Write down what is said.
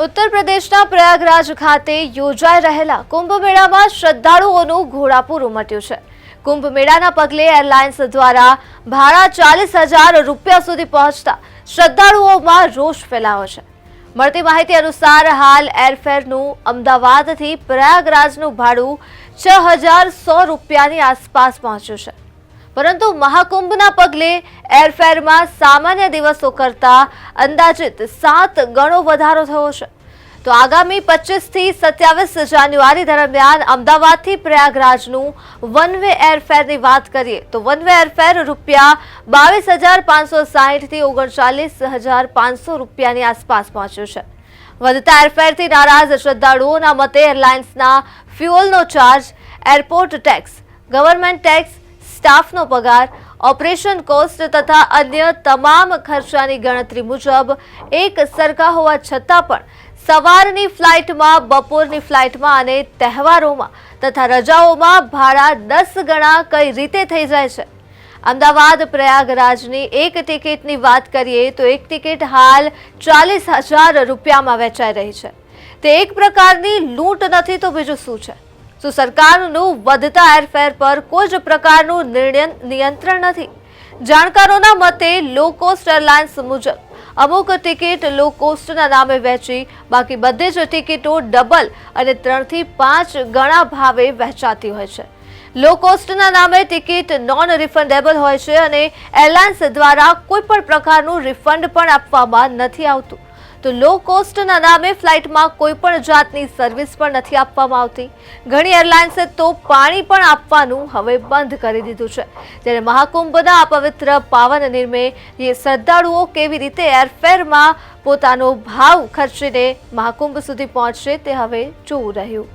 ઉત્તર પ્રદેશના પ્રયાગરાજ ખાતે યોજાઈ રહેલા કુંભ મેળામાં શ્રદ્ધાળુઓનું ઘોડાપૂર ઉમટ્યું છે। કુંભ મેળાના પગલે એરલાઇન્સ દ્વારા ભાડા 40,000 રૂપિયા સુધી પહોંચતા શ્રદ્ધાળુઓમાં રોષ ફેલાયો છે। મળતી માહિતી અનુસાર હાલ એરફેરનું અમદાવાદથી પ્રયાગરાજનું ભાડું 6,100 રૂપિયાની આસપાસ પહોંચ્યું છે, પરંતુ મહાકુંભના પગલે એરફેરમાં સામાન્ય દિવસો કરતા અંદાજિત 7 ગણો વધારો થયો છે। તો આગામી 25 થી 27 જાન્યુઆરી દરમિયાન અમદાવાદથી પ્રયાગરાજનું વન વે એરફેરની વાત કરીએ તો વન વે એરફેર રૂપિયા 22,560 થી 39,500 રૂપિયાની આસપાસ પહોંચ્યું છે। વધતા એરફેરથી નારાજ શ્રદ્ધાળુઓના મતે એરલાઇન્સના ફ્યુઅલનો charge, airport tax, government tax, સ્ટાફનો પગાર, ઓપરેશન કોસ્ટ તથા અન્ય તમામ ખર્ચાની ગણતરી મુજબ એક સરખા હોવા છતાં પણ સવારની ફ્લાઇટમાં, બપોરની ફ્લાઇટમાં અને તહેવારોમાં તથા રજાઓમાં ભાડા 10 ગણા કઈ રીતે થઈ જાય છે। અમદાવાદ પ્રયાગરાજની એક ટિકિટની વાત કરીએ તો એક ટિકિટ હાલ 40,000 રૂપિયામાં વેચાઈ રહી છે। તે એક પ્રકારની લૂંટ નથી તો બીજું શું છે? શું સરકારનું વધતા એરફેર પર કોઈ જ પ્રકારનું નિયંત્રણ નથી? જાણકારોના મતે લો કોસ્ટ એરલાઇન્સ મુજબ અમુક ટિકિટ લો કોસ્ટના નામે વેચી બાકી બધી જ ટિકિટો ડબલ અને 3 થી 5 ગણા ભાવે વેચાતી હોય છે। લો કોસ્ટના નામે ટિકિટ નોન રિફંડેબલ હોય છે અને એરલાઇન્સ દ્વારા કોઈ પણ પ્રકારનું રિફંડ પણ આપવામાં નથી આવતું। તો લો કોસ્ટના નામે ફ્લાઇટમાં કોઈ પણ જાતની સર્વિસ પણ નથી આપવામાં આવતી। ઘણી એરલાઇન્સે તો પાણી પણ આપવાનું હવે બંધ કરી દીધું છે। ત્યારે મહાકુંભના આ પવિત્ર પાવન નિર્મે શ્રદ્ધાળુઓ કેવી રીતે એરફેરમાં પોતાનો ભાવ ખર્ચીને મહાકુંભ સુધી પહોંચશે તે હવે જોવું રહ્યું।